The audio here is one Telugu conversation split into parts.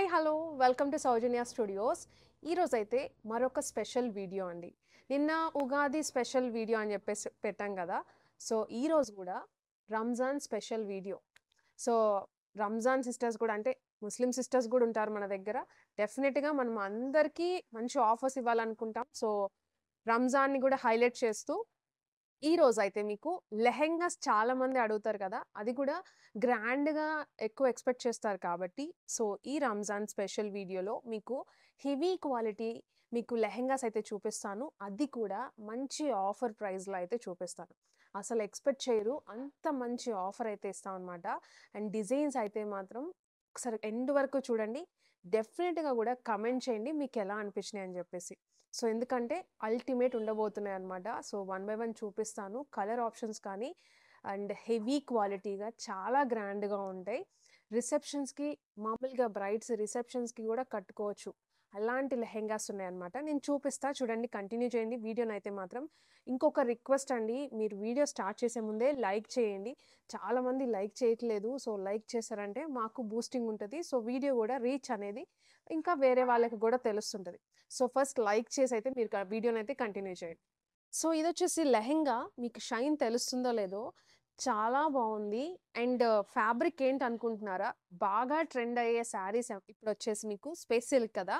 Hi hello welcome to Soujanya studios. ఈరోజైతే మరొక స్పెషల్ వీడియో అండి. నిన్న ఉగాది స్పెషల్ వీడియో అని చెప్పేసి పెట్టాం కదా. సో ఈరోజు కూడా Ramzan special video. So Ramzan sisters కూడా అంటే ముస్లిం సిస్టర్స్ కూడా ఉంటారు మన దగ్గర. డెఫినెట్గా మనం అందరికీ మంచి ఆఫర్స్ ఇవ్వాలనుకుంటాం. సో రంజాన్ని కూడా హైలైట్ చేస్తూ ఈ రోజైతే మీకు లెహెంగాస్ చాలా మంది అడుగుతారు కదా! అది కూడా గ్రాండ్‌గా ఎక్కువ ఎక్స్‌పెక్ట్ చేస్తారు కాబట్టి, సో ఈ రంజాన్ స్పెషల్ వీడియోలో మీకు హెవీ క్వాలిటీ మీకు లెహెంగాస్ అయితే చూపిస్తాను. అది కూడా మంచి ఆఫర్ ప్రైస్‌లో అయితే చూపిస్తాను. అసలు ఎక్స్‌పెక్ట్ చేయరు. అంత మంచి ఆఫర్ అయితే ఇస్తామనమాట. అండ్ డిజైన్స్ అయితే మాత్రం ఒకసారి ఎండ్ వరకు చూడండి. డెఫినిట్‌గా కూడా కమెంట్ చేయండి మీకెలా అనిపించినాయి అని చెప్పేసి. సో ఎందుకంటే అల్టిమేట్ ఉండబోతున్నాయన్నమాట. సో వన్ బై వన్ చూపిస్తాను. కలర్ ఆప్షన్స్ కానీ అండ్ హెవీ క్వాలిటీగా చాలా గ్రాండ్‌గా ఉంటాయి. రిసెప్షన్స్‌కి మామూలుగా బ్రైడ్స్ రిసెప్షన్స్‌కి కూడా కట్టుకోవచ్చు. అలాంటి లెహెంగాస్ ఉన్నాయన్నమాట. నేను చూపిస్తా చూడండి, కంటిన్యూ చేయండి వీడియోనైతే మాత్రం. ఇంకొక రిక్వెస్ట్ అండి, మీరు వీడియో స్టార్ట్ చేసే ముందే లైక్ చేయండి. చాలామంది లైక్ చేయట్లేదు. సో లైక్ చేశారంటే మాకు బూస్టింగ్ ఉంటది. సో వీడియో కూడా రీచ్ అనేది ఇంకా వేరే వాళ్ళకి కూడా తెలుస్తుంటది. సో ఫస్ట్ లైక్ చేసి అయితే మీరు వీడియోనైతే కంటిన్యూ చేయండి. సో ఇదొచ్చేసి లెహెంగా. మీకు షైన్ తెలుస్తుందో లేదో చాలా బాగుంది. అండ్ ఫ్యాబ్రిక్ ఏంటి అనుకుంటున్నారా? బాగా ట్రెండ్ అయ్యే శారీస్ ఇప్పుడు వచ్చేసి మీకు స్పేస్ సిల్క్ కదా.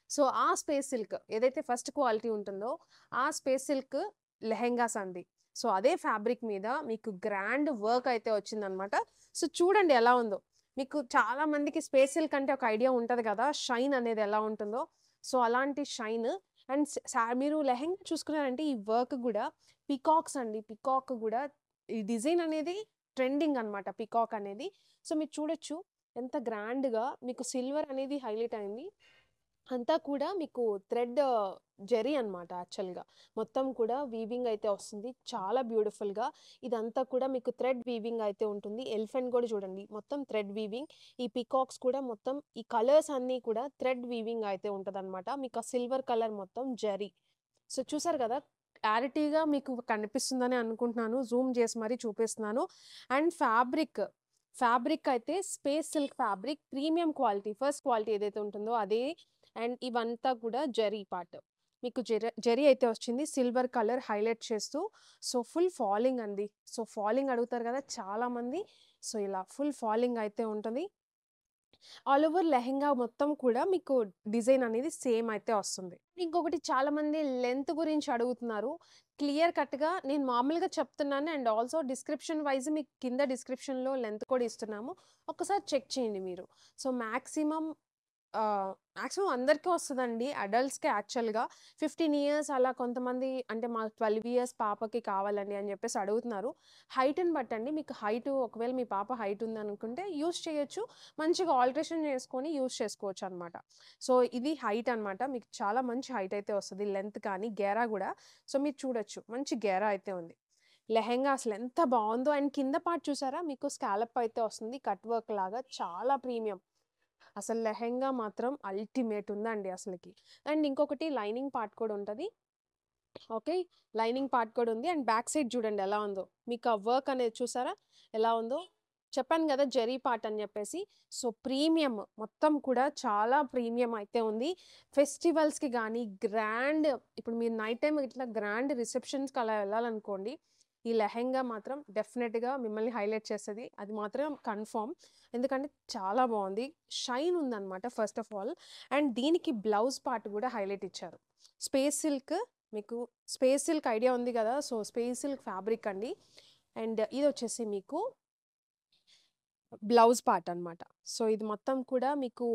సో ఆ స్పేస్ సిల్క్ ఏదైతే ఫస్ట్ క్వాలిటీ ఉంటుందో ఆ స్పేస్ సిల్క్ లెహెంగాస్ అండి. సో అదే ఫ్యాబ్రిక్ మీద మీకు గ్రాండ్ వర్క్ అయితే వచ్చిందనమాట. సో చూడండి ఎలా ఉందో. మీకు చాలా మందికి స్పేస్ సిల్క్ అంటే ఒక ఐడియా ఉంటది కదా, షైన్ అనేది ఎలా ఉంటుందో. సో అలాంటి షైన్ అండ్ మీరు లెహెంగా చూసుకున్నారంటే ఈ వర్క్ కూడా పికాక్స్ అండి. పికాక్ కూడా ఈ డిజైన్ అనేది ట్రెండింగ్ అన్నమాట, పికాక్ అనేది. సో మీరు చూడొచ్చు ఎంత గ్రాండ్‌గా మీకు సిల్వర్ అనేది హైలైట్ అయింది. అంతా కూడా మీకు థ్రెడ్ జెరీ అన్నమాట యాక్చువల్‌గా. మొత్తం కూడా వీవింగ్ అయితే వస్తుంది. చాలా బ్యూటిఫుల్‌గా. ఇదంతా కూడా మీకు థ్రెడ్ వీవింగ్ అయితే ఉంటుంది. ఎలిఫెంట్ కూడా చూడండి మొత్తం థ్రెడ్ వీవింగ్. ఈ పీకాక్స్ కూడా మొత్తం ఈ కలర్స్ అన్నీ కూడా థ్రెడ్ వీవింగ్ అయితే ఉంటదన్నమాట. మీకు ఆ సిల్వర్ కలర్ మొత్తం జెరీ. సో చూసారు కదా! క్లారిటీగా మీకు కనిపిస్తుందని అనుకుంటున్నాను. జూమ్ చేసి మరీ చూపిస్తున్నాను. అండ్ ఫ్యాబ్రిక్ అయితే space silk fabric premium quality. First quality ఏదైతే ఉంటుందో అదే. అండ్ ఇవంతా కూడా జరీ పార్ట్. మీకు జరీ అయితే వచ్చింది. సిల్వర్ కలర్ హైలైట్ చేస్తూ. సో ఫుల్ ఫాలింగ్ అండి. సో ఫాలింగ్ అడుగుతారు కదా చాలామంది. సో ఇలా ఫుల్ ఫాలింగ్ అయితే ఉంటుంది. ఆల్ ఓవర్ లెహెంగా మొత్తం కూడా మీకు డిజైన్ అనేది సేమ్ అయితే వస్తుంది. ఇంకొకటి చాలామంది లెంత్ గురించి అడుగుతున్నారు. క్లియర్ కట్‌గా నేను మామూలుగా చెప్తున్నాను. అండ్ ఆల్సో డిస్క్రిప్షన్ వైస్ మీకు కింద డిస్క్రిప్షన్‌లో లెంత్ కూడా ఇస్తున్నాము. ఒక్కసారి చెక్ చేయండి మీరు. సో మాక్సిమం అందరికీ వస్తదండి. అడల్ట్స్‌కే యాక్చువల్‌గా 15 ఇయర్స్ అలా కొంతమంది అంటే మాకు 12 ఇయర్స్ పాపకి కావాలండి అని చెప్పేసి అడుగుతున్నారు. హైట్‌ని బట్టండి. మీకు హైట్ ఒకవేళ మీ పాప హైట్ ఉందనుకుంటే యూజ్ చేయొచ్చు. మంచిగా ఆల్టరేషన్ చేసుకొని యూజ్ చేసుకోవచ్చనమాట. సో ఇది హైట్ అనమాట. మీకు చాలా మంచి హైట్ అయితే వస్తది. లెంత్ కానీ, గేరా గూడా. సో మీరు చూడొచ్చు. మంచి గేరా అయితే ఉంది. లెహెంగా అసలెంత బావుందో. అండ్ కింద పార్ట్ చూసారా? మీకు స్కాలప్ అయితే వస్తుంది. కట్ వర్క్ లాగా చాలా ప్రీమియం. అసలు లెహెంగా మాత్రం అల్టిమేట్ ఉందండి అసలకి. అండ్ ఇంకొకటి లైనింగ్ పార్ట్ కూడా ఉంటది. ఓకే. లైనింగ్ పార్ట్ కూడా ఉంది. అండ్ బ్యాక్ సైడ్ చూడండి ఎలా ఉందో. మీకు ఆ వర్క్ అనేది చూసారా ఎలా ఉందో? చెప్పాను గదా! జరీ పార్ట్ అని జెప్పేసి. సో, ప్రీమియం మొత్తం కూడా చాలా ప్రీమియం అయితే ఉంది. ఫెస్టివల్స్‌కి గానీ, గ్రాండ్ ఇప్పుడు మీరు నైట్ టైమ్ ఇట్లా గ్రాండ్ రిసెప్షన్స్‌కి అలా వెళ్ళాలనుకోండి, ఈ లెహెంగా మాత్రం డెఫినిట్‌గా మిమ్మల్ని హైలైట్ చేస్తది. అది మాత్రం కన్ఫర్మ్. ఎందుకంటే చాలా బావుంది. షైన్ ఉందన్నమాట ఫస్ట్ ఆఫ్ ఆల్. అండ్ దీనికి బ్లౌజ్ పార్ట్ గూడా హైలైట్ ఇచ్చారు. స్పేస్ సిల్క్ మీకు స్పేస్ సిల్క్ ఐడియా ఉంది గదా! సో, స్పేస్ సిల్క్ ఫ్యాబ్రిక్ అండి. అండ్ ఇదొచ్చేసి మీకు బ్లౌజ్ పార్ట్ అన్నమాట. సో, ఇది మొత్తం కూడా మీకు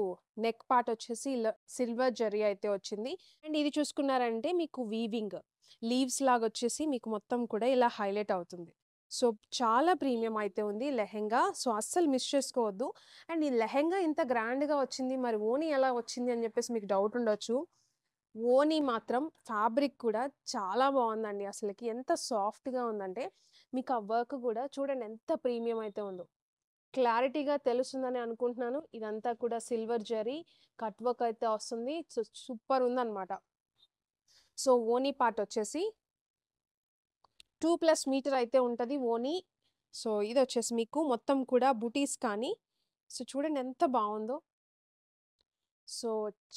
నెక్ పార్ట్ వచ్చేసి ఇలా సిల్వర్ జరీ అయితే వచ్చింది. అండ్ ఇది చూసుకున్నారంటే మీకు వీవింగ్ లీవ్స్ లాగొచ్చేసి మీకు మొత్తం కూడా ఇలా హైలైట్ అవుతుంది. సో, చాలా ప్రీమియం అయితే ఉంది లెహెంగా. సో, అస్సలు మిస్ చేసుకోవద్దు. అండ్ ఈ లెహెంగా ఇంత గ్రాండ్‌గా వచ్చింది. మరి ఓనీ ఎలా వచ్చింది అని చెప్పేసి మీకు డౌట్ ఉండొచ్చు. ఓనీ మాత్రం ఫ్యాబ్రిక్ కూడా చాలా బావుందండి అసలకి. ఎంత సాఫ్ట్‌గా ఉందంటే, మీకు ఆ వర్క్ గూడా చూడండి ఎంత ప్రీమియం అయితే ఉందో. క్లారిటీగా తెలుస్తుందని అనుకుంటున్నాను. ఇదంతా కూడా సిల్వర్ జరీ కట్ వర్క్ అయితే వస్తుంది. సో, సూపర్ ఉందన్నమాట. సో, ఓనీ పార్ట్ వచ్చేసి 2+ మీటర్ అయితే ఉంటది ఓనీ. సో, ఇదొచ్చేసి మీకు మొత్తం కూడా బుటీస్ కానీ సో, చూడండి ఎంత బావుందో. సో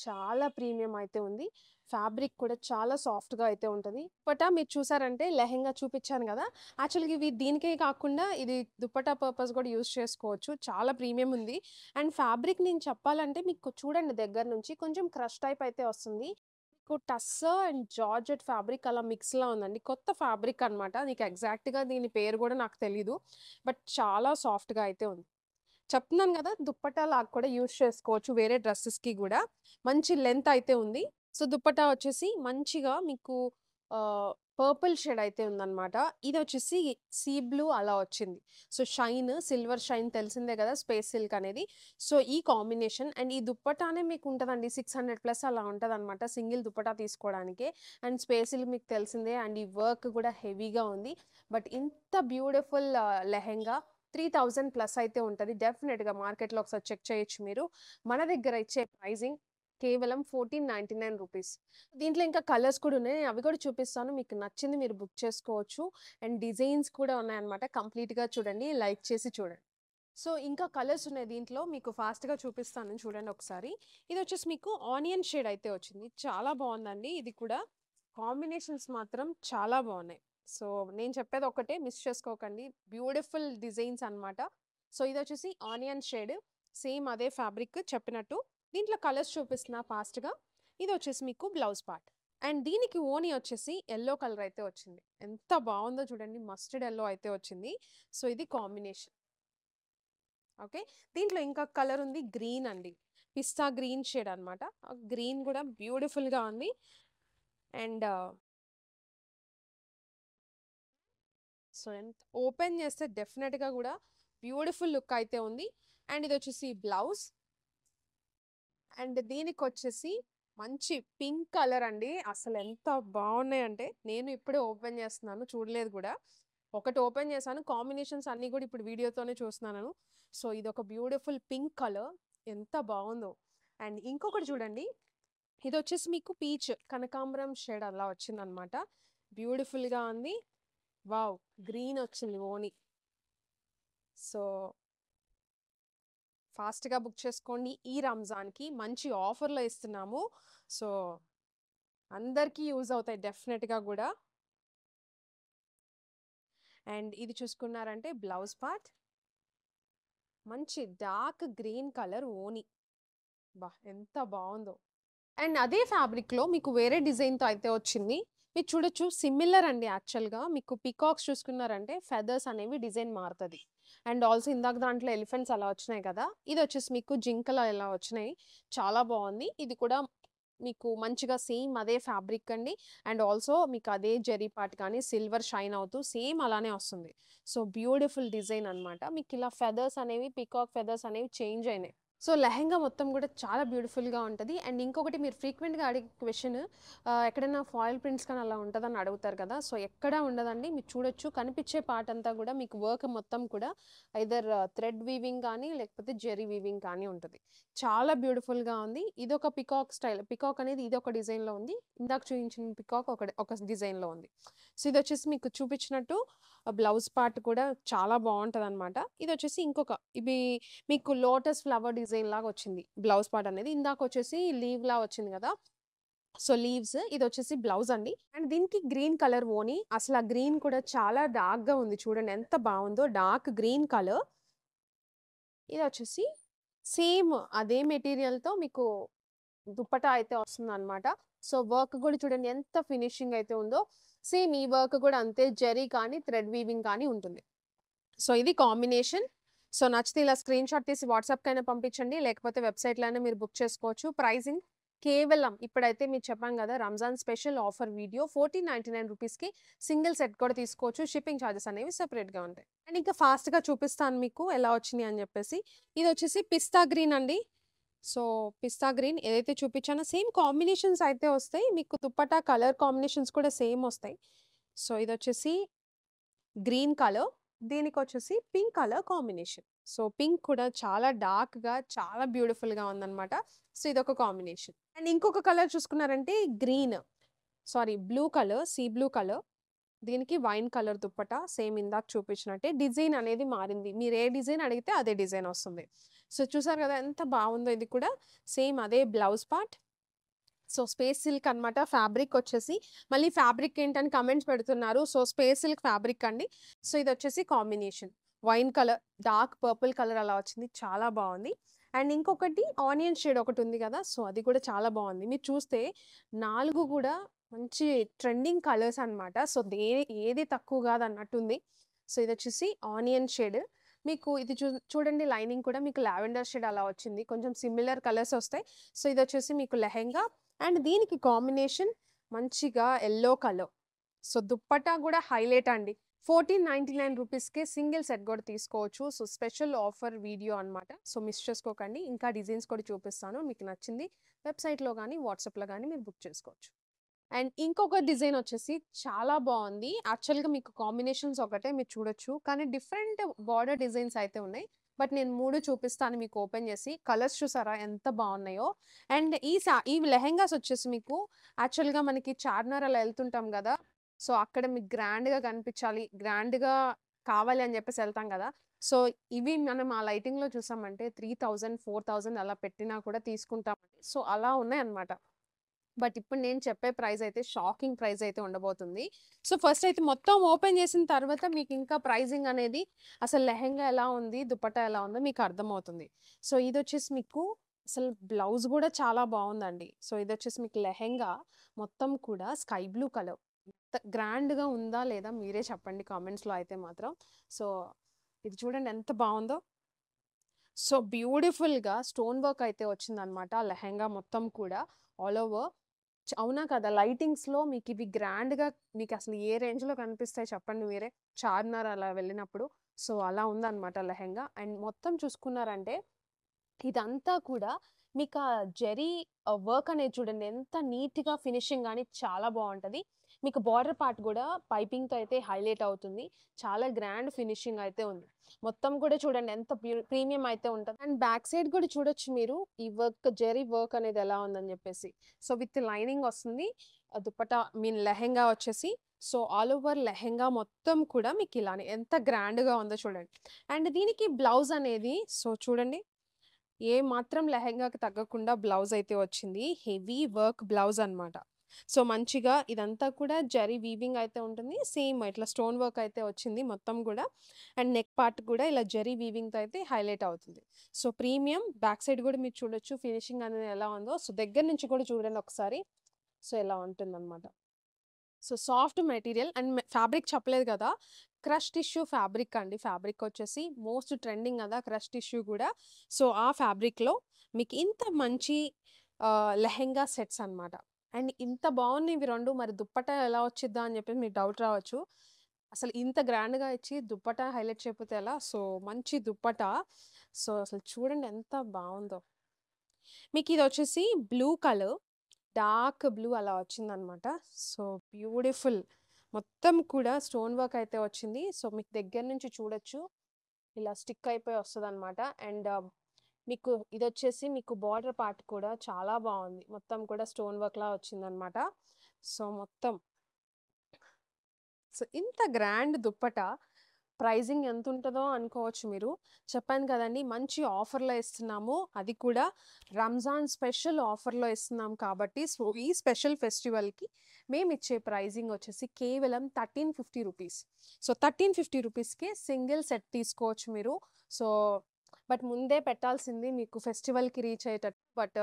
చాలా ప్రీమియం అయితే ఉంది. ఫ్యాబ్రిక్ కూడా చాలా సాఫ్ట్‌గా అయితే ఉంటది. దుపట్టా మీరు చూసారంటే లెహెంగా చూపిచ్చాను గదా! యాక్చువల్‌గా ఇవి దీనికే కాకుండా ఇది దుపట్టా పర్పస్ గూడా యూజ్ చేసుకోవచ్చు. చాలా ప్రీమియం ఉంది. అండ్ ఫ్యాబ్రిక్ నేను చెప్పాలంటే మీకు చూడండి దగ్గర నుంచి కొంచెం క్రష్ టైప్ అయితే వస్తుంది. మీకు టస్సర్ అండ్ జార్జెట్ ఫ్యాబ్రిక్ అలా మిక్స్‌లా ఉందండి. కొత్త ఫ్యాబ్రిక్ అనమాట. నీకు ఎగ్జాక్ట్‌గా దీని పేరు గూడా నాకు తెలీదు. బట్ చాలా సాఫ్ట్‌గా అయితే ఉంది. చెప్తున్నాను గదా! దుప్పట్టా లాగా కూడా యూజ్ చేసుకోవచ్చు వేరే డ్రెసెస్‌కి గూడా. మంచి లెంత్ అయితే ఉంది. సో, దుప్పట్టా వచ్చేసి మంచిగా మీకు పర్పుల్ షేడ్ అయితే ఉందనమాట. ఇదొచ్చేసి సీ బ్లూ అలా వచ్చింది. సో, సిల్వర్ షైన్ తెలిసిందే గదా! స్పేస్ సిల్క్ అనేది. సో, ఈ కాంబినేషన్ అండ్ ఈ దుప్పటానే మీకు ఉంటదండి. 600 ప్లస్ అలా ఉంటదనమాట. సింగిల్ దుప్పటా తీసుకోవడానికే. అండ్ స్పేస్ సిల్క్ మీకు తెలిసిందే అండ్ ఈ వర్క్ గూడా హెవీగా ఉంది. బట్ ఇంత బ్యూటిఫుల్ లెహెంగా 3000 ప్లస్ అయితే ఉంటది. డెఫినిట్‌గా మార్కెట్‌లో ఒకసారి చెక్ చేయొచ్చు మీరు. మన దగ్గర ఇచ్చే ప్రైజింగ్ కేవలం 1499 రూపీస్. దీంట్లో ఇంకా కలర్స్ కూడా ఉన్నాయి. నేను అవి కూడా చూపిస్తాను. మీకు నచ్చింది మీరు బుక్ చేసుకోవచ్చు. అండ్ డిజైన్స్ కూడా ఉన్నాయన్నమాట. కంప్లీట్‌గా చూడండి. లైక్ చేసి చూడండి. సో, ఇంకా కలర్స్ ఉన్నాయి దీంట్లో. మీకు ఫాస్ట్‌గా చూపిస్తాను చూడండి ఒకసారి. ఇదొచ్చేసి మీకు ఆనియన్ షేడ్ అయితే వచ్చింది. చాలా బావుందండి ఇది కూడా. కాంబినేషన్స్ మాత్రం చాలా బావున్నాయి. సో, నేను చెప్పేది ఒకటే మిస్ చేసుకోకండి. బ్యూటిఫుల్ డిజైన్స్ అన్నమాట. సో, ఇదొచ్చేసి ఆనియన్ షేడ్. సేమ్ అదే ఫ్యాబ్రిక్ చెప్పినట్టు. దీంట్లో కలర్స్ చూపిస్తున్నా ఫాస్ట్‌గా. ఇదొచ్చేసి మీకు బ్లౌజ్ పార్ట్. అండ్ దీనికి ఓనీ వచ్చేసి యెల్లో కలర్ అయితే వచ్చింది. ఎంత బావుందో చూడండి. మస్టర్డ్ యెల్లో అయితే వచ్చింది. సో, ఇది కాంబినేషన్. ఓకే. దీంట్లో ఇంకా కలర్ ఉంది గ్రీన్ అండి. పిస్తా గ్రీన్ షేడ్ అన్నమాట. ఆ గ్రీన్ గూడా బ్యూటిఫుల్‌గా ఉంది. అండ్ సో, ఓపెన్ చేస్తే డెఫినిట్‌గా గూడా బ్యూటిఫుల్ లుక్ అయితే ఉంది. అండ్ ఇదొచ్చేసి బ్లౌజ్. అండ్ దీనికొచ్చేసి మంచి పింక్ కలర్ అండి. అసలెంత బావున్నాయంటే, నేను ఇప్పుడే ఓపెన్ చేస్తున్నాను. చూడలేదు గూడా. ఒకటి ఓపెన్ చేశాను. కాంబినేషన్స్ అన్నీ గూడా ఇప్పుడు వీడియోతోనే చూస్తున్నాను. సో, ఇదొక బ్యూటిఫుల్ పింక్ కలర్. ఎంత బావుందో. అండ్ ఇంకొకటి చూడండి. ఇదొచ్చేసి మీకు పీచ్ కనకాంబరం షేడ్ అలా వచ్చిందనమాట. బ్యూటిఫుల్‌గా ఉంది. వావ్! గ్రీన్ వచ్చింది ఓని. సో, ఫాస్ట్‌గా బుక్ చేసుకోండి. ఈ రంజాన్‌కి మంచి ఆఫర్‌లో ఇస్తున్నాము. సో, అందరికీ యూజ్ అవుతాయి డెఫినిట్‌గా గూడా. అండ్ ఇది చూసుకున్నారంటే బ్లౌజ్ పార్ట్. మంచి డార్క్ గ్రీన్ కలర్ ఓని. ఎంత బావుందో. అండ్ అదే ఫ్యాబ్రిక్‌లో మీకు వేరే డిజైన్‌తో అయితే వచ్చింది. మీరు చూడొచ్చు సిమిలర్ అండి యాక్చువల్‌గా. మీకు పీకాక్స్ చూసుకున్నారంటే ఫెదర్స్ అనేవి డిజైన్ మారుతది. అండ్ ఆల్సో ఇందాక దాంట్లో ఎలిఫెంట్స్ అలా వచ్చినాయి కదా! ఇదొచ్చేసి మీకు జింకలు ఇలా వచ్చినాయి. చాలా బావుంది. ఇది కూడా మీకు మంచిగా సేమ్ అదే ఫ్యాబ్రిక్ అండి. అండ్ ఆల్సో మీకు అదే జెరీ పార్ట్ కానీ సిల్వర్ షైన్ అవుతూ సేమ్ అలానే వస్తుంది. సో, బ్యూటిఫుల్ డిజైన్ అన్నమాట. మీకిలా ఫెదర్స్ అనేవి పీకాక్ ఫెదర్స్ అనేవి చేంజ్ అయినాయి. సో, లెహెంగా మొత్తం గూడా చాలా బ్యూటిఫుల్‌గా ఉంటది. అండ్ ఇంకొకటి మీరు ఫ్రీక్వెంట్‌గా అడిగే క్వెషన్ ఎక్కడైనా ఫాయిల్ ప్రింట్స్ కానీ అలా ఉంటదని అడుగుతారు కదా! సో, ఎక్కడా ఉండదండి. మీరు చూడొచ్చు కనిపించే పార్ట్ అంతా గూడా మీకు వర్క్ మొత్తం కూడా ఐదర్ థ్రెడ్ వీవింగ్ కానీ, లేకపోతే జెరీ వీవింగ్ కానీ ఉంటది. చాలా బ్యూటిఫుల్‌గా ఉంది. ఇదొక పికాక్ స్టైల్. పికాక్ అనేది ఇదొక డిజైన్‌లో ఉంది. ఇందాక చూయించిన పికాక్ ఒక డిజైన్‌లో ఉంది. సో, ఇదొచ్చేసి మీకు చూపించినట్టు బ్లౌజ్ పార్ట్ కూడా చాలా బావుంటదనమాట. ఇదొచ్చేసి ఇవి మీకు లోటస్ ఫ్లవర్ డిజైన్ లాగా వచ్చింది బ్లౌజ్ పార్ట్ అనేది. ఇందాకొచ్చేసి లీవ్‌లా వచ్చింది గదా! సో, లీవ్స్ ఇదొచ్చేసి బ్లౌజ్ అండి. అండ్ దీనికి గ్రీన్ కలర్ ఓని. అసల ఆ గ్రీన్ కూడా చాలా డార్క్‌గా ఉంది చూడండి ఎంత బావుందో. Dark green colour. ఇదొచ్చేసి సేమ్ అదే మెటీరియల్‌తో మీకు దుప్పటా అయితే వస్తుందనమాట. సో, వర్క్ గూడా చూడండి ఎంత ఫినిషింగ్ అయితే ఉందో. సేమ్ ఈ వర్క్ గూడా అంతే జరీ కానీ, థ్రెడ్ వీవింగ్ కానీ ఉంటుంది. సో, ఇది కాంబినేషన్. సో, నచ్చితే ఇలా స్క్రీన్‌షాట్ తీసి వాట్సాప్‌కైనా పంపించండి. లేకపోతే వెబ్‌సైట్‌లో అయినా మీరు బుక్ చేసుకోవచ్చు. ప్రైజింగ్ కేవలం ఇప్పుడైతే మీకు చెప్పాను గదా! రంజాన్ స్పెషల్ ఆఫర్ వీడియో 1499 రూపీస్‌కి సింగిల్ సెట్ కూడా తీసుకోవచ్చు. షిప్పింగ్ చార్జెస్ అనేవి సెపరేట్‌గా ఉంటాయి. అండ్ ఇంకా ఫాస్ట్‌గా చూపిస్తాను మీకు ఎలా వచ్చినాయి అని జెప్పేసి. ఇదొచ్చేసి పిస్తా గ్రీన్ అండి. సో, పిస్తా గ్రీన్ ఏదైతే చూపించానో సేమ్ కాంబినేషన్స్ అయితే వస్తాయి. మీకు దుప్పట్టా కలర్ కాంబినేషన్స్ కూడా సేమ్ వస్తాయి. సో, ఇదొచ్చేసి గ్రీన్ కలర్. దీనికొచ్చేసి pink colour combination. So, pink కూడా చాలా డార్క్‌గా చాలా బ్యూటిఫుల్‌గా ఉందనమాట. సో, ఇదొక కాంబినేషన్. అండ్ ఇంకొక కలర్ చూసుకున్నారంటే green sorry blue colour, sea blue colour. దీనికి వైన్ కలర్ దుప్పట సేమ్ ఇందాక చూపించినట్టే. డిజైన్ అనేది మారింది. మీరు ఏ డిజైన్ అడిగితే అదే డిజైన్ వస్తుంది. సో చూసారు కదా ఎంత బాగుందో. ఇది కూడా సేమ్ అదే blouse part. So space silk అనమాట. ఫ్యాబ్రిక్ వచ్చేసి మళ్ళీ ఫ్యాబ్రిక్ ఏంటని కమెంట్స్ పెడుతున్నారు. సో స్పేస్ సిల్క్ ఫ్యాబ్రిక్ అండి. సో ఇది వచ్చేసి combination wine colour, dark purple colour అలా వచ్చింది. చాలా బాగుంది. అండ్ ఇంకొకటి ఆనియన్ షేడ్ ఒకటి ఉంది కదా, సో అది కూడా చాలా బాగుంది. మీరు చూస్తే 4 కూడా మంచి ట్రెండింగ్ కలర్స్ అన్నమాట. సో ఏది తక్కువ కాదు అన్నట్టుంది. సో ఇది వచ్చేసి ఆనియన్ షేడ్. మీకు ఇది చూడండి, లైనింగ్ కూడా మీకు లావెండర్ షేడ్ అలా వచ్చింది. కొంచెం సిమిలర్ కలర్స్ వస్తాయి. సో ఇది వచ్చేసి మీకు లెహెంగా అండ్ దీనికి కాంబినేషన్ మంచిగా ఎల్లో కలర్. సో దుప్పట్టా కూడా హైలైట్ అండి. 1499 రూపీస్కే సింగిల్ సెట్ కూడా తీసుకోవచ్చు. సో స్పెషల్ ఆఫర్ వీడియో అన్నమాట. సో మిస్ చేసుకోకండి. ఇంకా డిజైన్స్ కూడా చూపిస్తాను. మీకు నచ్చింది వెబ్సైట్లో కానీ వాట్సాప్లో కానీ మీరు బుక్ చేసుకోవచ్చు. అండ్ ఇంకొక డిజైన్ వచ్చేసి చాలా బాగుంది. యాక్చువల్గా మీకు కాంబినేషన్స్ ఒకటే మీరు చూడొచ్చు, కానీ డిఫరెంట్ బార్డర్ డిజైన్స్ అయితే ఉన్నాయి. బట్ నేను 3 చూపిస్తాను మీకు ఓపెన్ చేసి. కలర్స్ చూసారా ఎంత బాగున్నాయో. అండ్ ఈ లెహెంగాస్ వచ్చేసి మీకు యాక్చువల్గా మనకి చార్మినార్ అలా వెళ్తుంటాం కదా, సో అక్కడ మీకు గ్రాండ్గా కనిపించాలి, గ్రాండ్గా కావాలి అని చెప్పేసి వెళ్తాం కదా. సో ఇవి మనం ఆ లైటింగ్లో చూసామంటే 3000 4000 అలా పెట్టినా కూడా తీసుకుంటామండి. సో అలా ఉన్నాయి అన్నమాట. బట్ ఇప్పుడు నేను చెప్పే ప్రైస్ అయితే షాకింగ్ ప్రైస్ అయితే ఉండబోతుంది. సో ఫస్ట్ అయితే మొత్తం ఓపెన్ చేసిన తర్వాత మీకు ఇంకా ప్రైజింగ్ అనేది అసలు లెహెంగా ఎలా ఉంది, దుపట్టా ఎలా ఉందో మీకు అర్థమవుతుంది. సో ఇది వచ్చేసి మీకు అసలు బ్లౌజ్ కూడా చాలా బాగుందండి. సో ఇది వచ్చేసి మీకు లెహెంగా మొత్తం కూడా స్కై బ్లూ కలర్. గ్రాండ్గా ఉందా లేదా మీరే చెప్పండి కామెంట్స్లో అయితే మాత్రం. సో ఇది చూడండి ఎంత బాగుందో. సో బ్యూటిఫుల్గా స్టోన్ వర్క్ అయితే వచ్చిందనమాట లెహెంగా మొత్తం కూడా ఆల్ ఓవర్. అవునా కదా, లైటింగ్స్‌లో మీకివి గ్రాండ్‌గా మీకసలు ఏ రేంజ్‌లో కనిపిస్తాయి చెప్పండి మీరే. చార్మినార్ అలా వెళ్ళినప్పుడు. సో, అలా ఉందనమాట లెహెంగా. అండ్ మొత్తం చూసుకున్నారంటే ఇదంతా కూడా మీకా జరీ వర్క్ అనేది చూడండి ఎంత నీట్‌గా ఫినిషింగ్ గాని చాలా బావుంటది. మీకు బార్డర్ పార్ట్ గూడా పైపింగ్‌తో అయితే హైలైట్ అవుతుంది. చాలా గ్రాండ్ ఫినిషింగ్ అయితే ఉంది. మొత్తం కూడా చూడండి ఎంత ప్రీమియం అయితే ఉంటది. అండ్ బ్యాక్ సైడ్ కూడా చూడొచ్చు మీరు ఈ వర్క్, జరీ వర్క్ అనేది ఎలా ఉందని జెప్పేసి. సో, విత్ లైనింగ్ వస్తుంది. దుపట్టా మీన్ లెహెంగా వచ్చేసి. సో, ఆల్ ఓవర్ లెహెంగా మొత్తం కూడా మీకిలానే ఎంత గ్రాండ్‌గా ఉందో చూడండి. అండ్ దీనికి బ్లౌజ్ అనేది సో చూడండి, ఏ మాత్రం లెహెంగాకి తగ్గకుండా బ్లౌజ్ అయితే వచ్చింది. హెవీ వర్క్ బ్లౌజ్ అన్నమాట. సో, మంచిగా ఇదంతా కూడా జరీ వీవింగ్ అయితే ఉంటుంది. సేమ్ ఇట్లా స్టోన్ వర్క్ అయితే వచ్చింది మొత్తం గూడా. అండ్ నెక్ పార్ట్ కూడా ఇలా జరీ వీవింగ్‌తో అయితే హైలైట్ అవుతుంది. సో, ప్రీమియం బ్యాక్ సైడ్ గూడా మీరు చూడొచ్చు ఫినిషింగ్ అనేది ఎలా ఉందో. సో, దగ్గర నుంచి కూడా చూడండి ఒకసారి. సో, ఇలా ఉంటుందన్నమాట. So, soft material and fabric చెప్పలేదు కదా, క్రష్ టిష్యూ ఫ్యాబ్రిక్ అండి. ఫ్యాబ్రిక్ వచ్చేసి మోస్ట్ ట్రెండింగ్ కదా క్రష్ టిష్యూ కూడా. సో, ఆ ఫ్యాబ్రిక్‌లో మీకు ఇంత మంచి లెహెంగా సెట్స్ అన్నమాట. అండ్ ఇంత బాగున్నాయి ఇవి 2. మరి దుప్పట్టా ఎలా వచ్చిద్దా అని చెప్పి మీకు డౌట్ రావచ్చు. అసలు ఇంత గ్రాండ్‌గా ఇచ్చి దుప్పట్టా హైలైట్ చేయకపోతే ఎలా? సో, మంచి దుప్పట్టా. సో, అసలు చూడండి ఎంత బావుందో. మీకిదొచ్చేసి బ్లూ కలర్, డార్క్ బ్లూ అలా వచ్చిందనమాట. So, beautiful. మొత్తం కూడా స్టోన్ వర్క్ అయితే వచ్చింది. సో, మీకు దగ్గర నుంచి చూడొచ్చు. ఇలా స్టిక్ అయిపోయి వస్తదనమాట. అండ్ మీకు ఇదొచ్చేసి మీకు బార్డర్ పార్ట్ కూడా చాలా బావుంది. మొత్తం కూడా స్టోన్ వర్క్‌లా వచ్చిందనమాట. సో, మొత్తం సో, ఇంత గ్రాండ్ దుప్పటా ప్రైజింగ్ ఎంతుంటదో అనుకోవచ్చు మీరు. చెప్పాను కదండీ! మంచి ఆఫర్‌లో ఇస్తున్నాము. అది కూడా రంజాన్ స్పెషల్ ఆఫర్‌లో ఇస్తున్నాం కాబట్టి, సో, ఈ స్పెషల్ ఫెస్టివల్‌కి మేమిచ్చే ప్రైజింగ్ వచ్చేసి కేవలం 1350 రూపీస్. సో, 1350 రూపీస్‌కే సింగిల్ సెట్ తీసుకోవచ్చు మీరు. సో, బట్ ముందే పెట్టాల్సింది మీకు ఫెస్టివల్‌కి రీచ్ అయ్యేటట్టు. బట్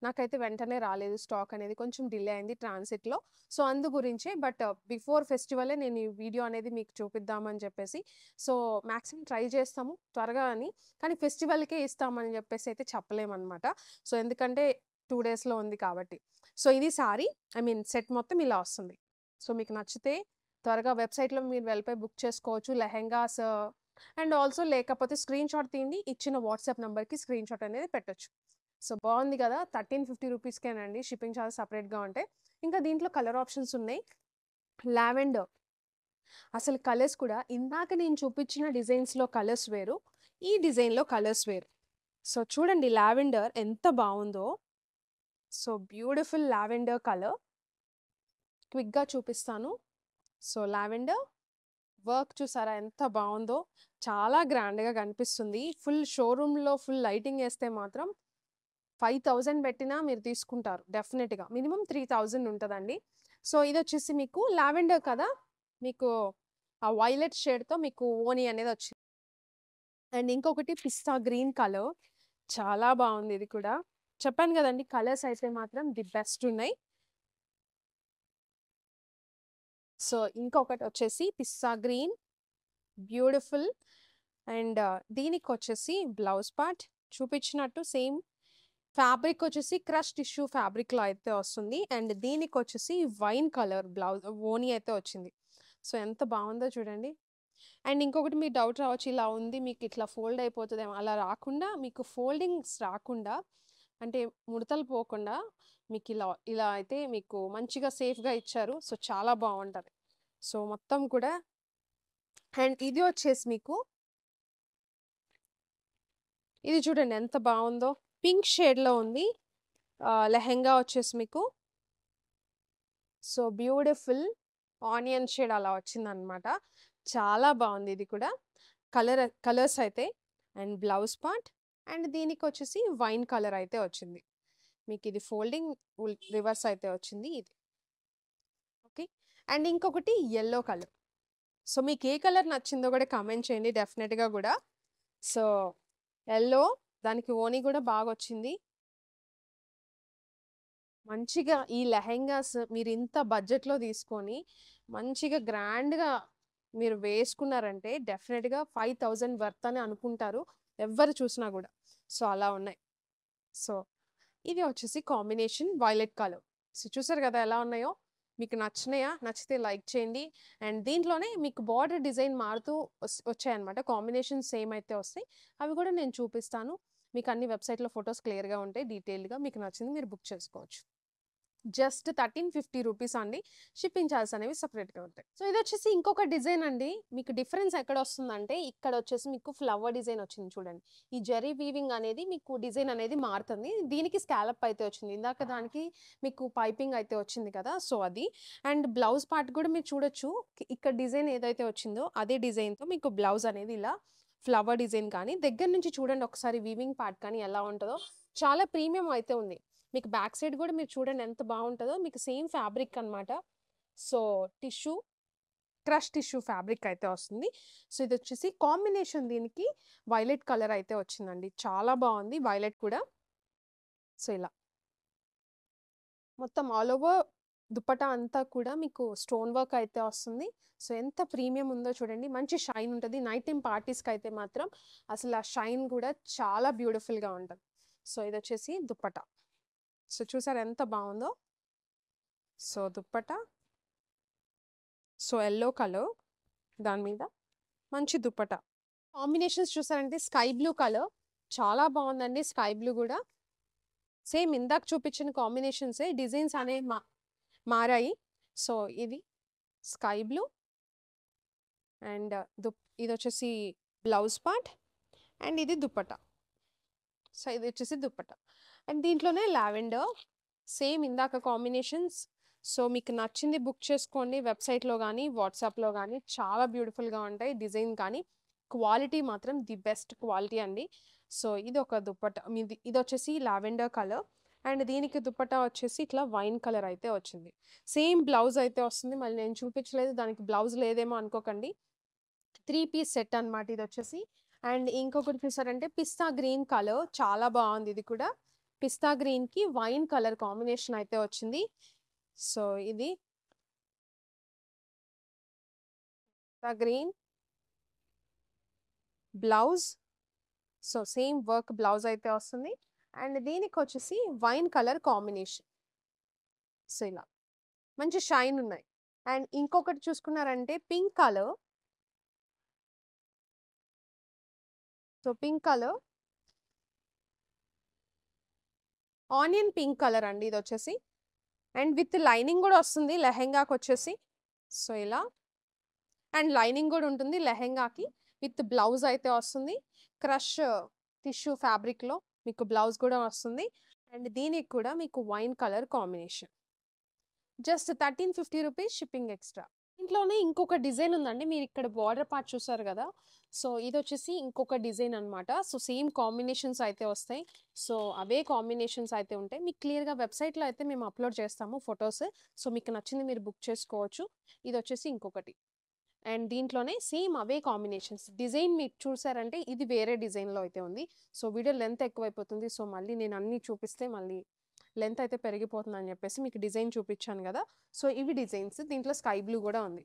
నాకైతే వెంటనే రాలేదు. స్టాక్ అనేది కొంచెం డిలే అయింది ట్రాన్సిట్‌లో. సో, అందు గురించే బట్ బిఫోర్ ఫెస్టివలే నేను ఈ వీడియో అనేది మీకు చూపిద్దామని చెప్పేసి. సో, మాక్సిమం ట్రై చేస్తాము త్వరగా అని. కానీ ఫెస్టివల్‌కే ఇస్తామని చెప్పేసి అయితే చెప్పలేమనమాట. సో, ఎందుకంటే 2 డేస్‌లో ఉంది కాబట్టి. సో, ఇది సారీ ఐ మీన్ సెట్ మొత్తం ఇలా వస్తుంది. సో, మీకు నచ్చితే త్వరగా వెబ్‌సైట్‌లో మీరు వెళ్ళిపోయి బుక్ చేసుకోవచ్చు. లెహెంగాస్ అండ్ ఆల్సో లేకపోతే స్క్రీన్‌షాట్ తీయండి. ఇచ్చిన వాట్సాప్ నంబర్‌కి స్క్రీన్‌షాట్ అనేది పెట్టొచ్చు. సో, బావుంది కదా! 1350 రూపీస్‌కేనండి. షిప్పింగ్ చార్జెస్ సెపరేట్‌గా ఉంటాయి. ఇంకా దీంట్లో కలర్ ఆప్షన్స్ ఉన్నాయి. లావెండర్. అసలు కలర్స్ కూడా ఇందాక నేను చూపించిన డిజైన్స్‌లో కలర్స్ వేరు. ఈ డిజైన్‌లో కలర్స్ వేరు. సో, చూడండి లావెండర్ ఎంత బావుందో. So, beautiful lavender colour. క్విక్‌గా చూపిస్తాను. సో లావెండర్ వర్క్ చూసారా ఎంత బాగుందో, చాలా గ్రాండ్గా కనిపిస్తుంది. ఫుల్ షోరూంలో ఫుల్ లైటింగ్ వేస్తే మాత్రం 5000 పెట్టినా మీరు తీసుకుంటారు డెఫినెట్గా. మినిమం 3000 ఉంటుందండి. సో ఇది వచ్చేసి మీకు లావెండర్ కదా, మీకు ఆ వైలెట్ షేడ్తో మీకు ఓనీ అనేది వచ్చింది. అండ్ ఇంకొకటి పిస్తా గ్రీన్ కలర్, చాలా బాగుంది ఇది కూడా. చెప్పాను కదండి, కలర్స్ అయితే మాత్రం ది బెస్ట్ ఉన్నాయి. సో ఇంకొకటి వచ్చేసి పిస్తా గ్రీన్, బ్యూటిఫుల్. అండ్ దీనికి వచ్చేసి బ్లౌజ్ పార్ట్ చూపించినట్టు సేమ్ ఫ్యాబ్రిక్ వచ్చేసి క్రష్ టిష్యూ ఫ్యాబ్రిక్లో అయితే వస్తుంది. అండ్ దీనికి వచ్చేసి వైన్ కలర్ బ్లౌజ్ ఓనీ అయితే వచ్చింది. సో ఎంత బాగుందో చూడండి. అండ్ ఇంకొకటి మీకు డౌట్ రావచ్చు, ఇలా ఉంది మీకు ఇట్లా ఫోల్డ్ అయిపోతుందేమో. అలా రాకుండా, మీకు ఫోల్డింగ్స్ రాకుండా, అంటే ముడతలు పోకుండా మీకు ఇలా ఇలా అయితే మీకు మంచిగా సేఫ్గా ఇచ్చారు. సో చాలా బాగుంటుంది. సో మొత్తం కూడా. అండ్ ఇది వచ్చేసి మీకు ఇది చూడండి ఎంత బాగుందో, పింక్ షేడ్లో ఉంది. లెహెంగా వచ్చేసి మీకు సో బ్యూటిఫుల్ ఆనియన్ షేడ్ అలా వచ్చిందనమాట. చాలా బాగుంది ఇది కూడా. కలర్స్ అయితే. And blouse part. అండ్ దీనికి వచ్చేసి వైన్ కలర్ అయితే వచ్చింది. మీకు ఇది ఫోల్డింగ్ రివర్స్ అయితే వచ్చింది ఇది. ఓకే. అండ్ ఇంకొకటి ఎల్లో కలర్. సో మీకు ఏ కలర్ నచ్చిందో కూడా కామెంట్ చేయండి డెఫినెట్గా కూడా. సో ఎల్లో, దానికి ఓనీ కూడా బాగా వచ్చింది. మంచిగా ఈ లెహెంగాస్ మీరు ఇంత బడ్జెట్లో తీసుకొని మంచిగా గ్రాండ్గా మీరు వేసుకున్నారంటే డెఫినెట్గా 5000 వర్త్ అని అనుకుంటారు ఎవరు చూసినా కూడా. సో అలా ఉన్నాయి. సో ఇది వచ్చేసి కాంబినేషన్ వైలెట్ కలర్. సో చూసారు కదా ఎలా ఉన్నాయో. మీకు నచ్చినాయా? నచ్చితే లైక్ చేయండి. అండ్ దీంట్లోనే మీకు బార్డర్ డిజైన్ మారుతూ వచ్చాయన్నమాట. కాంబినేషన్ సేమ్ అయితే వస్తాయి. అవి కూడా నేను చూపిస్తాను. మీకు అన్ని వెబ్సైట్లో ఫొటోస్ క్లియర్గా ఉంటాయి, డీటెయిల్గా. మీకు నచ్చింది మీరు బుక్ చేసుకోవచ్చు. జస్ట్ 1350 రూపీస్ అండి. షిప్పింగ్ ఛార్జెస్ అనేవి సపరేట్గా ఉంటాయి. సో ఇది వచ్చేసి ఇంకొక డిజైన్ అండి. మీకు డిఫరెన్స్ ఎక్కడ వస్తుందంటే, ఇక్కడ వచ్చేసి మీకు ఫ్లవర్ డిజైన్ వచ్చింది చూడండి. ఈ జరీ వీవింగ్ అనేది మీకు డిజైన్ అనేది మారుతుంది. దీనికి స్కాలప్ అయితే వచ్చింది. ఇందాక దానికి మీకు పైపింగ్ అయితే వచ్చింది కదా, సో అది. అండ్ బ్లౌజ్ పార్ట్ కూడా మీరు చూడొచ్చు. ఇక్కడ డిజైన్ ఏదైతే వచ్చిందో అదే డిజైన్తో మీకు బ్లౌజ్ అనేది ఇలా ఫ్లవర్ డిజైన్. కానీ దగ్గర నుంచి చూడండి ఒకసారి వీవింగ్ పార్ట్ కానీ ఎలా ఉంటుందో, చాలా ప్రీమియం అయితే ఉంది. మీకు బ్యాక్ సైడ్ కూడా మీరు చూడండి ఎంత బాగుంటుందో. మీకు సేమ్ ఫ్యాబ్రిక్ అనమాట. So tissue, crush tissue fabric అయితే వస్తుంది. సో ఇది వచ్చేసి కాంబినేషన్ దీనికి వైలెట్ కలర్ అయితే వచ్చిందండి. చాలా బాగుంది వైలెట్ కూడా. సో ఇలా మొత్తం ఆల్ ఓవర్ దుపట్టా అంతా కూడా మీకు స్టోన్ వర్క్ అయితే వస్తుంది. సో ఎంత ప్రీమియం ఉందో చూడండి. మంచి షైన్ ఉంటుంది. నైట్ టైం పార్టీస్కి అయితే మాత్రం అసలు ఆ షైన్ కూడా చాలా బ్యూటిఫుల్గా ఉంటుంది. సో ఇది వచ్చేసి దుపట్టా. సో చూసారు ఎంత బాగుందో. So dupatta, so yellow colour, దాని మీద మంచి దుప్పటా. కాంబినేషన్స్ చూసారంటే స్కై బ్లూ కలర్, చాలా బాగుందండి. స్కై బ్లూ కూడా సేమ్ ఇందాక చూపించిన కాంబినేషన్సే, డిజైన్స్ అనేవి మారాయి. సో ఇది స్కై బ్లూ. అండ్ ఇది వచ్చేసి బ్లౌజ్ పార్ట్. అండ్ ఇది దుప్పటా. సో ఇది వచ్చేసి దుప్పటా. అండ్ దీంట్లోనే లావెండర్, సేమ్ ఇందాక కాంబినేషన్స్. సో మీకు నచ్చింది బుక్ చేసుకోండి వెబ్సైట్లో కానీ వాట్సాప్లో కానీ. చాలా బ్యూటిఫుల్గా ఉంటాయి డిజైన్ కానీ క్వాలిటీ మాత్రం ది బెస్ట్ క్వాలిటీ అండి. సో ఇది ఒక దుప్పట్టా మీది. ఇది వచ్చేసి లావెండర్ కలర్. అండ్ దీనికి దుప్పట్టా వచ్చేసి ఇట్లా వైన్ కలర్ అయితే వచ్చింది. సేమ్ బ్లౌజ్ అయితే వస్తుంది. మళ్ళీ నేను చూపించలేదు, దానికి బ్లౌజ్ లేదేమో అనుకోకండి. 3 పీస్ సెట్ అనమాట ఇది వచ్చేసి. అండ్ ఇంకొకటి చూసారంటే పిస్తా గ్రీన్ కలర్, చాలా బాగుంది ఇది కూడా. పిస్తా గ్రీన్కి వైన్ కలర్ కాంబినేషన్ అయితే వచ్చింది. సో ఇది పిస్తా green blouse. So same work blouse అయితే వస్తుంది. అండ్ దీనికి వచ్చేసి వైన్ కలర్ కాంబినేషన్. సో ఇలా మంచి షైన్ ఉన్నాయి. అండ్ ఇంకొకటి చూసుకున్నారంటే pink colour. So pink colour, onion pink colour అండి ఇది వచ్చేసి. అండ్ విత్ లైనింగ్ కూడా వస్తుంది లెహెంగాకి వచ్చేసి. సో ఇలా అండ్ లైనింగ్ కూడా ఉంటుంది లెహెంగాకి. విత్ బ్లౌజ్ అయితే వస్తుంది. క్రష్ టిష్యూ ఫ్యాబ్రిక్లో మీకు బ్లౌజ్ కూడా వస్తుంది. అండ్ దీనికి కూడా మీకు wine colour combination. Just 1350 rupees shipping extra. దీంట్లోనే ఇంకొక డిజైన్ ఉందండి. మీరు ఇక్కడ బార్డర్ పార్ట్ చూసారు కదా! సో, ఇదొచ్చేసి ఇంకొక డిజైన్ అనమాట. సో, సేమ్ కాంబినేషన్స్ అయితే వస్తాయి. సో, అవే కాంబినేషన్స్ అయితే ఉంటాయి. మీకు క్లియర్‌గా వెబ్‌సైట్‌లో అయితే మేము అప్‌లోడ్ చేస్తాము ఫోటోస్. సో, మీకు నచ్చింది మీరు బుక్ చేసుకోవచ్చు. ఇదొచ్చేసి ఇంకొకటి. అండ్ దీంట్లోనే సేమ్ అవే కాంబినేషన్స్. డిజైన్ మీరు చూసారంటే ఇది వేరే డిజైన్‌లో అయితే ఉంది. సో, వీడియో లెంత్ ఎక్కువైపోతుంది. సో, మళ్ళీ నేను అన్నీ చూపిస్తే మళ్ళీ లెంత్ అయితే పెరిగిపోతుందని చెప్పేసి మీకు డిజైన్ చూపిచ్చాను గదా! సో, ఇవి డిజైన్స్. దీంట్లో స్కై బ్లూ గూడా ఉంది.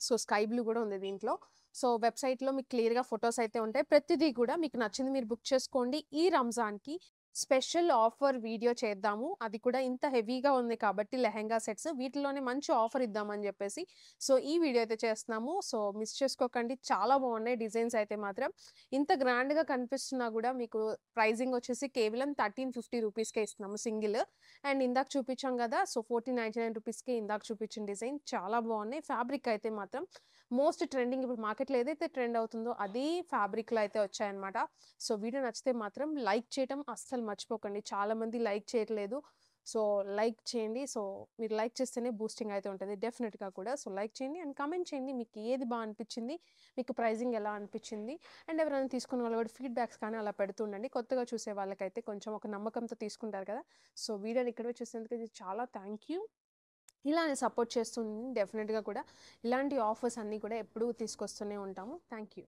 సో, స్కై బ్లూ గూడా ఉంది దీంట్లో. సో, వెబ్‌సైట్‌లో మీకు క్లియర్‌గా ఫోటోస్ అయితే ఉంటాయి. ప్రతిదీ కూడా మీకు నచ్చింది మీరు బుక్ చేసుకోండి. ఈ రంజాన్‌కి స్పెషల్ ఆఫర్ వీడియో చేద్దాము. అది కూడా ఇంత హెవీగా ఉంది కాబట్టి లెహెంగా సెట్స్ వీటిలోనే మంచి ఆఫర్ ఇద్దామని జెప్పేసి సో, ఈ వీడియో అయితే చేస్తున్నాము. సో, మిస్ చేసుకోకండి. చాలా బాగున్నాయి డిజైన్స్ అయితే మాత్రం. ఇంత గ్రాండ్‌గా కనిపిస్తున్నా గూడా మీకు ప్రైజింగ్ వచ్చేసి కేవలం 1350 రూపీస్‌కే ఇస్తున్నాము సింగిల్. అండ్ ఇందాక చూపించాం గదా! సో, 1499 రూపీస్‌కే ఇందాక చూపించిన డిజైన్ చాలా బాగున్నాయి. ఫ్యాబ్రిక్ అయితే మాత్రం మోస్ట్ ట్రెండింగ్ ఇప్పుడు మార్కెట్‌లో ఏదైతే ట్రెండ్ అవుతుందో అదే ఫ్యాబ్రిక్‌లో అయితే వచ్చాయన్నమాట. సో, వీడియో నచ్చితే మాత్రం లైక్ చేయటం అస్సలు మర్చిపోకండి. చాలామంది లైక్ చేయట్లేదు. సో, లైక్ చేయండి. సో, మీరు లైక్ చేస్తేనే బూస్టింగ్ అయితే ఉంటది డెఫినిట్‌గా కూడా. సో, లైక్ చేయండి అండ్ కామెంట్ చేయండి. మీకు ఏది బా అనిపించింది? మీకు ప్రైజింగ్ ఎలా అనిపించింది? అండ్ ఎవరైనా తీసుకున్న వాళ్ళు కూడా ఫీడ్‌బ్యాక్స్ కానీ అలా పెడుతూ ఉండండి. కొత్తగా చూసే వాళ్ళకైతే కొంచెం ఒక నమ్మకంతో తీసుకుంటారు కదా! సో, వీడియోని ఇక్కడ వరకు చూసినందుకు ఇది చాలా థ్యాంక్ యూ. ఇలానే సపోర్ట్ చేస్తుంది డెఫినిట్‌గా కూడా. ఇలాంటి ఆఫర్స్ అన్నీ కూడా ఎప్పుడూ తీసుకొస్తూనే ఉంటాము. Thank you.